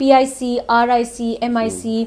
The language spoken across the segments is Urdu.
PIC, RIC, MIC,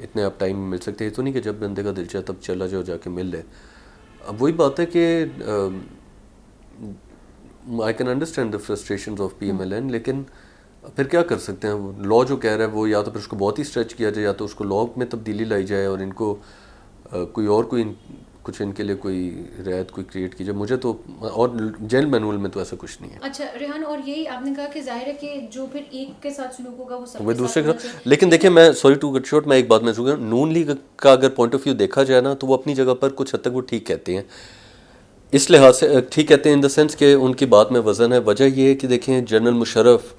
اتنے آپ ٹائم مل سکتے ہیں. یہ تو نہیں کہ جب بندے کا دل چاہے تب چلا جاؤ جا کے مل لے. اب وہی بات ہے کہ I can understand the frustrations of PMLN, لیکن پھر کیا کر سکتے ہیں. لا جو کہہ رہا ہے وہ یا تو پھر اس کو بہت ہی اسٹریچ کیا جائے, یا تو اس کو لا میں تبدیلی لائی جائے اور ان کو کوئی کچھ ان کے لیے کوئی رعایت کوئی کریٹ کی جائے. مجھے تو اور جیل مینول میں تو ایسا کچھ نہیں ہے. اچھا ریحان, اور یہی آپ نے کہا کہ ظاہر ہے کہ جو پھر ایک کے ساتھ سلوک ہوگا وہ سب وہ کے دوسرے ساتھ کا. لیکن دیکھیں میں سوری ٹو کٹ شارٹ, میں ایک بات میں سوں گا, نون لیگ کا اگر پوائنٹ آف ویو دیکھا جائے نا تو وہ اپنی جگہ پر کچھ حد تک وہ ٹھیک کہتے ہیں. اس لحاظ سے ٹھیک کہتے ہیں ان دا سینس کہ ان کی بات میں وزن ہے. وجہ یہ ہے کہ دیکھیں general Musharraf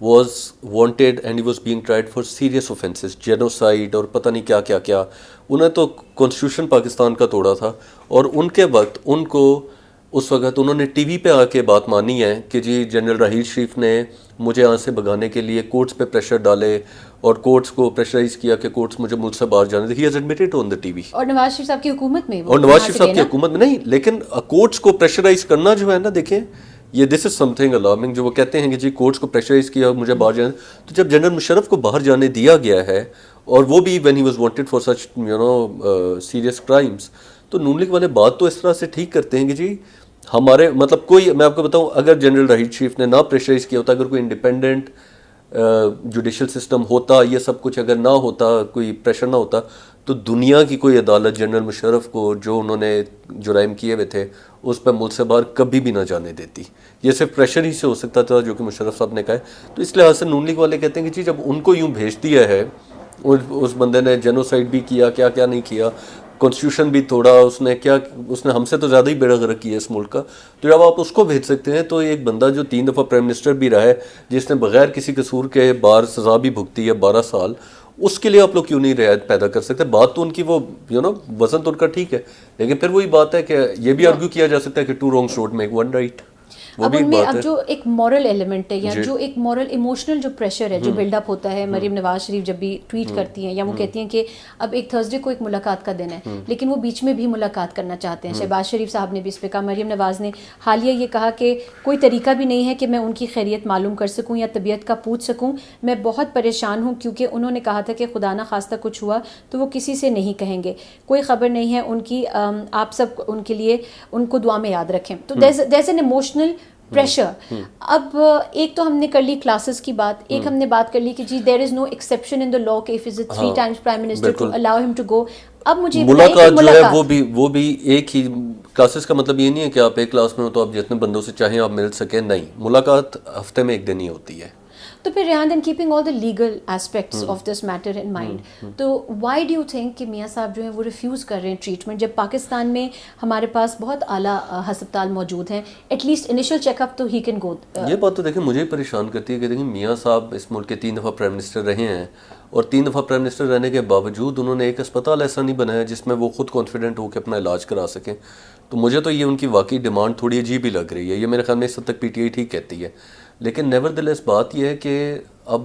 was wanted and he was being tried for serious offences, genocide اور پتہ نہیں کیا کیا کیا. انہیں تو کانسٹیٹیوشن پاکستان کا توڑا تھا, اور ان کے وقت ان کو اس وقت انہوں نے ٹی وی پہ آ کے بات مانی ہے کہ جی جنرل راحیل شریف نے مجھے یہاں سے بھگانے کے لیے کورٹس پہ پریشر ڈالے اور کورٹس کو پریشرائز کیا کہ کورٹس مجھے ملک سے باہر جانے دے. He has admitted on the T V. اور نواز شریف صاحب کی حکومت میں, اور نواز شریف صاحب کی حکومت میں نہیں, لیکن کورٹس کو پریشرائز کرنا جو ہے نا, دیکھیں یہ دس از سم تھنگ الارمنگ. جو وہ کہتے ہیں کہ جی کورٹس کو پریشرائز کیا مجھے باہر جانے, تو جب جنرل مشرف کو باہر جانے دیا گیا ہے اور وہ بھی when he was wanted for such serious crimes, تو نون لیگ والے بات تو اس طرح سے ٹھیک کرتے ہیں کہ جی ہمارے مطلب کوئی, میں آپ کو بتاؤں اگر جنرل راحیل شریف نے نہ پریشرائز کیا ہوتا, اگر کوئی انڈیپینڈنٹ جوڈیشل سسٹم ہوتا, یہ سب کچھ اگر نہ ہوتا, کوئی پریشر نہ ہوتا, تو دنیا کی کوئی عدالت جنرل مشرف کو جو انہوں نے جرائم کیے ہوئے تھے اس پہ ملک سے باہر کبھی بھی نہ جانے دیتی. یہ صرف پریشر ہی سے ہو سکتا تھا جو کہ مشرف صاحب نے کہا ہے. تو اس لحاظ سے نون لیگ والے کہتے ہیں کہ جی جب ان کو یوں بھیج دیا ہے, اس بندے نے جینوسائڈ بھی کیا, کیا کیا نہیں کیا, کانسٹیٹیوشن بھی توڑا, اس نے ہم سے تو زیادہ ہی بیڑا غرق کیا ہے اس ملک کا, تو جب آپ اس کو بھیج سکتے ہیں تو ایک بندہ جو 3 دفعہ پرائم منسٹر بھی رہا ہے, جس نے بغیر کسی قصور کے بار سزا بھی بھگتی ہے 12 سال, اس کے لیے آپ لوگ کیوں نہیں رعایت پیدا کر سکتے؟ بات تو ان کی وہ وزن تو ان کا ٹھیک ہے, لیکن پھر وہی بات ہے کہ یہ بھی آرگیو کیا جا سکتا ہے کہ 2 wrongs don't make 1 right. اب ان میں اب جو ایک مورل ایلیمنٹ ہے یا جو ایک مورل ایموشنل جو پریشر ہے جو بلڈ اپ ہوتا ہے, مریم نواز شریف جب بھی ٹویٹ کرتی ہیں یا وہ کہتی ہیں کہ اب ایک تھرسڈے کو ایک ملاقات کا دن ہے, لیکن وہ بیچ میں بھی ملاقات کرنا چاہتے ہیں. شہباز شریف صاحب نے بھی اس پہ کہا, مریم نواز نے حالیہ یہ کہا کہ کوئی طریقہ بھی نہیں ہے کہ میں ان کی خیریت معلوم کر سکوں یا طبیعت کا پوچھ سکوں, میں بہت پریشان ہوں کیونکہ انہوں نے کہا تھا کہ خدا نہ خواستہ کچھ ہوا تو وہ کسی سے نہیں کہیں گے, کوئی خبر نہیں ہے ان کی, آپ سب ان کے لیے ان کو دعا میں یاد رکھیں. تو دیئرز این ایموشنل پریشر. اب ایک تو ہم نے کر لی کلاسز کی بات, ایک ہم نے بات کر لی کہ جی دیر از no exception in the law کہ if is 3 times prime minister to allow him to گو. اب مجھے ملاقات جو ہے وہ بھی ایک ہی کلاسز کا مطلب یہ نہیں ہے کہ آپ ایک کلاس میں ہو تو آپ جتنے بندوں سے چاہیں آپ مل سکیں, نہیں, ملاقات ہفتے میں 1 دن ہی ہوتی ہے. تو پھر Rehan then keeping all the legal aspects of this matter in mind, تو وائی ڈو یو تھنک کہ میاں صاحب جو ہیں وہ ریفیوز کر رہے ہیں ٹریٹمنٹ, جب پاکستان میں ہمارے پاس بہت اعلیٰ ہسپتال موجود ہیں, at least initial check up تو ہی کین گو. یہ بات تو دیکھیں مجھے پریشان کرتی ہے کہ دیکھیں میاں صاحب اس ملک کے 3 دفعہ پرائم منسٹر رہے ہیں, اور 3 دفعہ پرائم منسٹر رہنے کے باوجود انہوں نے ایک اسپتال ایسا نہیں بنایا جس میں وہ خود کانفیڈنٹ ہو کے اپنا علاج کرا سکیں. تو مجھے تو یہ ان کی واقعی ڈیمانڈ تھوڑی عجیب ہی لگ رہی ہے. یہ میرے خیال میں اس حد تک PTI ٹھیک کہتی ہے, لیکن نیور دی لیس بات یہ ہے کہ اب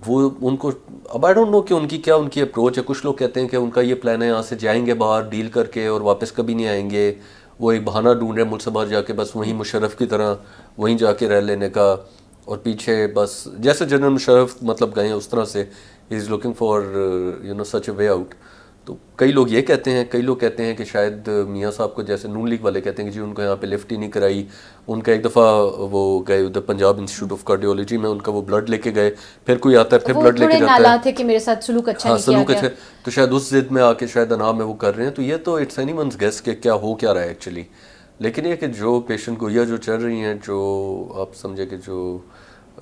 وہ ان کو, اب آئی ڈونٹ نو کہ ان کی اپروچ ہے. کچھ لوگ کہتے ہیں کہ ان کا یہ پلان ہے یہاں سے جائیں گے باہر ڈیل کر کے اور واپس کبھی نہیں آئیں گے, وہ ایک بہانہ ڈھونڈ رہے ہیں ملک سے باہر جا کے بس وہیں مشرف کی طرح وہیں جا کے رہ لینے کا, اور پیچھے بس جیسے جنرل مشرف مطلب گئے ہیں اس طرح سے he is looking for such a way out. تو کئی لوگ یہ کہتے ہیں, کئی لوگ کہتے ہیں کہ شاید میاں صاحب کو, جیسے نون لیگ والے کہتے ہیں کہ جی ان کو یہاں پہ لفٹ ہی نہیں کرائی. ان کا ایک دفعہ وہ گئے ادھر پنجاب انسٹیٹیوٹ آف کارڈیولوجی میں, ان کا وہ بلڈ لے کے گئے, پھر کوئی آتا ہے پھر بلڈ لے کے جاتا ہے کہ میرے ساتھ سلوک اچھا نہیں کیا گیا, تو شاید اس ضد میں آ کے شاید انام میں وہ کر رہے ہیں. تو یہ تو اٹس اینی ونز گیس کہ کیا ہو کیا رہا ہے ایکچولی. لیکن یہ کہ جو پیشنٹ گوئیاں جو چل رہی ہیں, جو آپ سمجھے کہ جو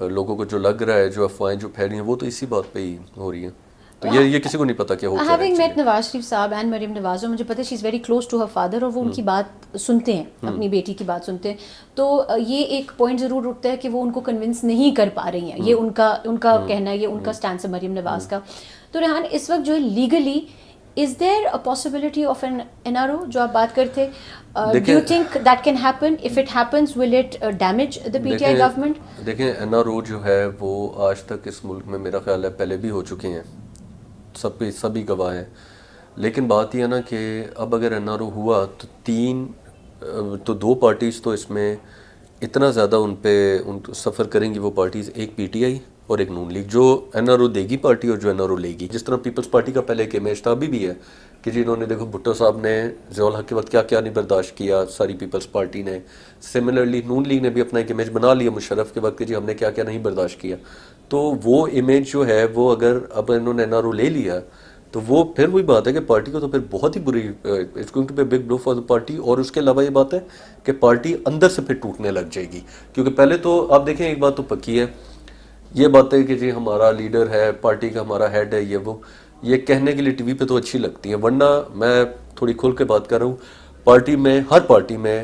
لوگوں کو جو لگ رہا ہے, جو افواہیں جو پھیل رہی ہیں, وہ تو اسی بات پہ ہی ہو رہی ہیں. تو یہ کسی کو نہیں پتا کیا ہو کیا ہے. ہیونگ میٹ نواز شریف صاحب اینڈ مریم نواز, اور مجھے پتہ ہے she is very close to her father, اور وہ ان کی بات سنتے ہیں, اپنی بیٹی کی بات سنتے ہیں. تو یہ ایک پوائنٹ ضرور اٹھتا ہے کہ وہ ان کو کنونس نہیں کر پا رہی ہیں. یہ ان کا کہنا ہے, یہ ان کا اسٹینس ہے مریم نواز کا. تو ریحان اس وقت جو ہے legally is there a possibility of an NRO جو آپ بات کرتے, do you think that can happen? If it happens will it damage the PTI government? دیکھیں NRO جو ہے وہ آج تک اس ملک میں میرا خیال ہے پہلے بھی ہو چکے ہیں, سبھی گواہ ہیں. لیکن بات یہ ہے نا کہ اب اگر NRO ہوا تو 2 پارٹیز تو اس میں اتنا زیادہ ان پہ سفر کریں گی وہ پارٹیز, ایک PTI اور ایک نون لیگ. جو این آر او دے گی پارٹی اور جو این آر او لے گی, جس طرح پیپلز پارٹی کا پہلے ایک امیج تھا, ابھی بھی ہے کہ جی انہوں نے دیکھو بھٹو صاحب نے ضیاء الحق کے وقت کیا کیا نہیں برداشت کیا, ساری پیپلز پارٹی نے. سملرلی نون لیگ نے بھی اپنا ایک امیج بنا لیا مشرف کے وقت کہ جی ہم نے کیا کیا نہیں برداشت کیا. تو وہ امیج جو ہے وہ اگر اب انہوں نے این آر او لے لیا تو وہ پھر وہی بات ہے کہ پارٹی کو تو پھر بہت ہی بری, it's going to be big blow for the party. اور اس کے علاوہ یہ بات ہے کہ پارٹی اندر سے پھر ٹوٹنے لگ جائے گی, کیونکہ پہلے تو آپ دیکھیں ایک بات تو پکی ہے, یہ بات ہے کہ جی ہمارا لیڈر ہے, پارٹی کا ہمارا ہیڈ ہے, یہ کہنے کے لیے ٹی وی پہ تو اچھی لگتی ہے, ورنہ میں تھوڑی کھول کے بات کر رہا ہوں, پارٹی میں ہر پارٹی میں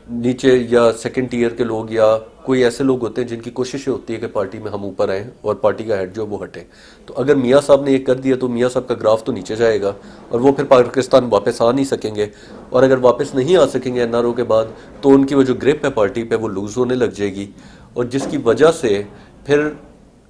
نیچے یا سیکنڈ ٹیئر کے لوگ یا کوئی ایسے لوگ ہوتے ہیں جن کی کوشش ہوتی ہے کہ پارٹی میں ہم اوپر آئیں اور پارٹی کا ہیڈ جو وہ ہٹے. تو اگر میاں صاحب نے یہ کر دیا تو میاں صاحب کا گراف تو نیچے جائے گا اور وہ پھر پاکستان واپس آ نہیں سکیں گے, اور اگر واپس نہیں آ سکیں گے این آر او کے بعد تو ان کی وہ جو گرپ ہے پارٹی پہ وہ لوز ہونے لگ جائے گی, اور جس کی وجہ سے پھر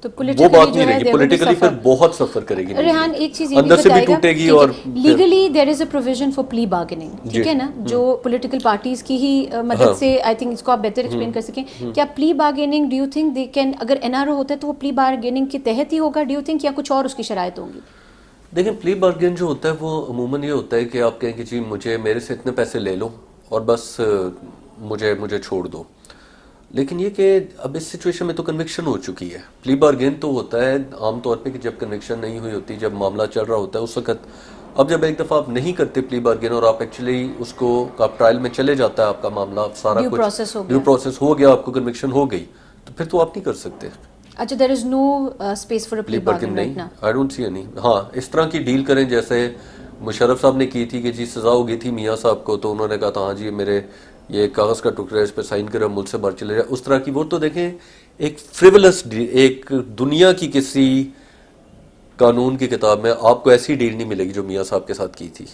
وہ بات نہیں رہے گی, پولیٹیکلی پھر بہت سفر کرے گی. ریحان ایک چیز اندر سے بھی ٹوٹے گی. اور legally there is a provision for پلی بارگیننگ, ٹھیک ہے نا, جو پولیٹیکل پارٹیز کی ہی مدد سے آئی تھنک اس کو آپ بہتر ایکسپلین کر سکیں. کیا پلی bargaining do you think they can, اگر این آر او ہوتا ہے تو وہ پلی بارگیننگ کے تحت ہی ہوگا ڈو یو تھنک, یا کچھ اور اس کی شرائط ہوں گی؟ دیکھیں پلی بارگین جو ہوتا ہے وہ عموماً یہ ہوتا ہے کہ آپ کہیں کہ جی مجھے میرے سے اتنے پیسے لے لو اور بس مجھے چھوڑ دو. لیکن یہ کہ اب اس سچویشن میں تو کنوکشن ہو چکی ہے. پلی بارگین تو ہوتا ہے عام طور پہ کہ جب کنوکشن نہیں ہوئی ہوتی, جب معاملہ چل رہا ہوتا ہے اس وقت. اب جب ایک دفعہ آپ نہیں کرتے پلی بارگین اور آپ ایکچولی اس کو آپ ٹرائل میں چلے جاتا ہے, آپ کا معاملہ سارا کچھ ڈیو پروسیس ہو گیا, آپ کو کنوکشن ہو گئی, تو پھر تو آپ نہیں کر سکتے. اچھا, دیر از نو اسپیس فار پلی bargain right now. I don't see any. ہاں اس طرح کی ڈیل کریں جیسے مشرف صاحب نے کی تھی کہ جی سزا ہو گئی تھی میاں صاحب کو, تو انہوں نے کہا تھا ہاں جی میرے یہ کاغذ کا ٹکڑا ہے, اس پہ سائن کرے ملک سے باہر چلے جائے, اس طرح کی. وہ تو دیکھیں ایک فریولس, ایک دنیا کی کسی قانون کی کتاب میں آپ کو ایسی ڈیل نہیں ملے گی جو میاں صاحب کے ساتھ کی تھی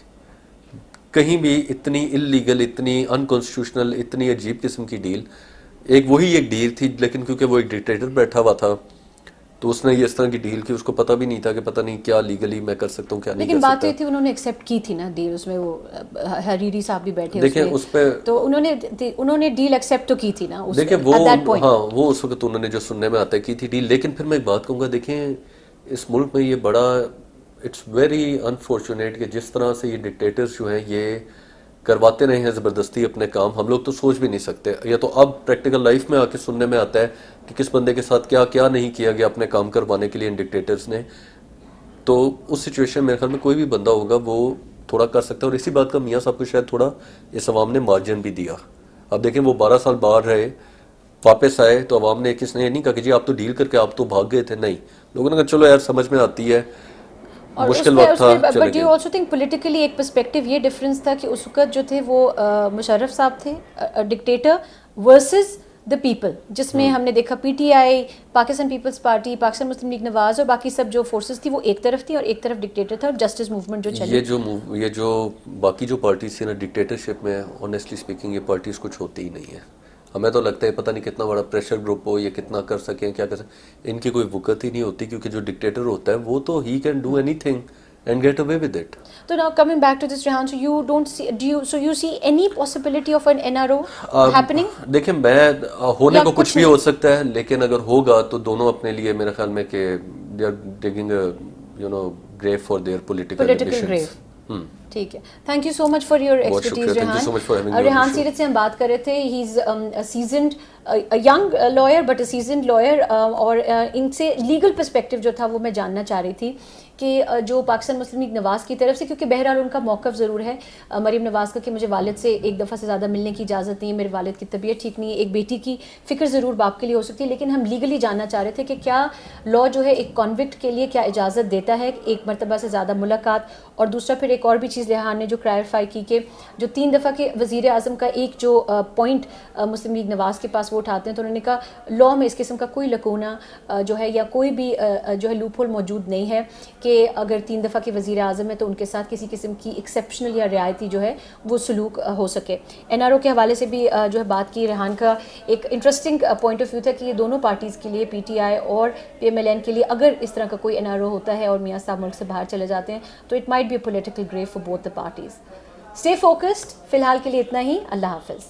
کہیں بھی. اتنی انلیگل, اتنی انکانسٹیٹیوشنل, اتنی عجیب قسم کی ڈیل. وہی ایک ڈیل تھی, لیکن کیونکہ وہ ایک ڈکٹیٹر بیٹھا ہوا تھا تو اس نے یہ اس طرح کی ڈیل کی, اس کو پتہ بھی نہیں تھا کہ پتہ نہیں کیا لیگلی میں کر سکتا ہوں کیا نہیں کر سکتا. لیکن بات یہ تھی انہوں نے ایکسیپٹ کی تھی نا ڈیل, اس میں وہ حریری صاحب بھی بیٹھے دیکھیں اس پہ, تو انہوں نے ڈیل ایکسیپٹ تو کی تھی نا. دیکھیں وہ ہاں وہ اس وقت انہوں نے جو سننے میں آتا ہے کی تھی ڈیل. لیکن پھر میں ایک بات کہوں گا, دیکھیں اس ملک میں یہ بڑا اٹس ویری انفارچونیٹ کہ جس طرح سے یہ ڈکٹیٹرز جو ہیں یہ کرواتے رہے ہیں زبردستی اپنے کام. ہم لوگ تو سوچ بھی نہیں سکتے. یا تو اب پریکٹیکل لائف میں آ کے سننے میں آتا ہے کہ کس بندے کے ساتھ کیا کیا نہیں کیا گیا اپنے کام کروانے کے لیے ان ڈکٹیٹرز نے. تو اس سچویشن میرے خیال میں کوئی بھی بندہ ہوگا وہ تھوڑا کر سکتا ہے. اور اسی بات کا میاں صاحب کو شاید تھوڑا اس عوام نے مارجن بھی دیا. اب دیکھیں وہ 12 سال باہر رہے, واپس آئے تو عوام نے کس نے یہ نہیں کہا کہ جی آپ تو ڈیل کر کے آپ تو بھاگ گئے تھے. نہیں, لوگوں نے کہا چلو یار سمجھ میں آتی ہے, مشکل وقت تھا. But you also think politically ایک پرسپیکٹو یہ ڈفرینس تھا کہ اس وقت جو تھے وہ مشرف صاحب تھے ڈکٹیٹر ورسز دا پیپل, جس میں ہم نے دیکھا P T I, Pakistan Peoples Party, Pakistan Muslim League Nawaz اور باقی سب جو فورسز تھی وہ ایک طرف تھی اور ایک طرف ڈکٹیٹر تھا, اور جسٹس موومنٹ جو چلی. یہ جو باقی جو پارٹیز تھیں نا ڈکٹیٹرشپ میں, آنیسٹلی اسپیکنگ یہ پارٹیز کچھ ہوتی ہی نہیں ہے. ہمیں تو لگتا ہے پتہ نہیں کتنا بڑا پریشر گروپ ہو, یہ کتنا کر سکیں کیا کر سکیں. ان کی کوئی وقت ہی نہیں ہوتی, کیونکہ جو ڈکٹیٹر ہوتا ہے وہ تو ہی can do any thing and get away with it. So now coming back to this, Rehan, so you don't see, so you see any possibility of an NRO happening? دیکھیں میں ہونے کو کچھ بھی ہو سکتا ہے, لیکن اگر ہوگا تو دونوں اپنے لیے میرے خیال میں کہ they are digging a grave for their political ambitions. ٹھیک ہے, thank you so much for your expertise Rehan. Rehan Seerat سے ہم بات کر رہے تھے, he is seasoned young lawyer but a seasoned lawyer, اور ان سے لیگل پرسپیکٹیو جو تھا وہ میں جاننا چاہ رہی تھی کہ جو پاکستان مسلم لیگ نواز کی طرف سے, کیونکہ بہرحال ان کا موقف ضرور ہے مریم نواز کا کہ مجھے والد سے ایک دفعہ سے زیادہ ملنے کی اجازت نہیں ہے, میرے والد کی طبیعت ٹھیک نہیں ہے, ایک بیٹی کی فکر ضرور باپ کے لیے ہو سکتی ہے, لیکن ہم لیگلی جاننا چاہ رہے تھے کہ کیا لا جو ہے ایک کانوکٹ کے لیے کیا اجازت دیتا ہے ایک مرتبہ سے زیادہ ملاقات. اور دوسرا پھر ایک اور بھی چیز ریحان نے جو کلیریفائی کی کہ جو 3 دفعہ کے وزیر اعظم کا ایک جو پوائنٹ مسلم لیگ نواز کے پاس وہ اٹھاتے ہیں, تو انہوں نے کہا لا میں اس قسم کا کوئی لکونہ جو ہے یا کوئی بھی جو ہے لوپ ہول موجود نہیں ہے کہ اگر 3 دفعہ کے وزیر اعظم ہے تو ان کے ساتھ کسی قسم کی ایکسیپشنل یا رعایتی جو ہے وہ سلوک ہو سکے. این آر او کے حوالے سے بھی جو ہے بات کی ریحان کا ایک انٹرسٹنگ پوائنٹ آف ویو تھا کہ یہ دونوں پارٹیز کے لیے, پی ٹی آئی اور پی ایم ایل این کے لیے, اگر اس طرح کا کوئی این آر او ہوتا ہے اور میاں صاحب ملک سے باہر چلے جاتے ہیں تو it might be a political grave for both the parties. Stay focused, فی الحال کے لیے اتنا ہی, اللہ حافظ.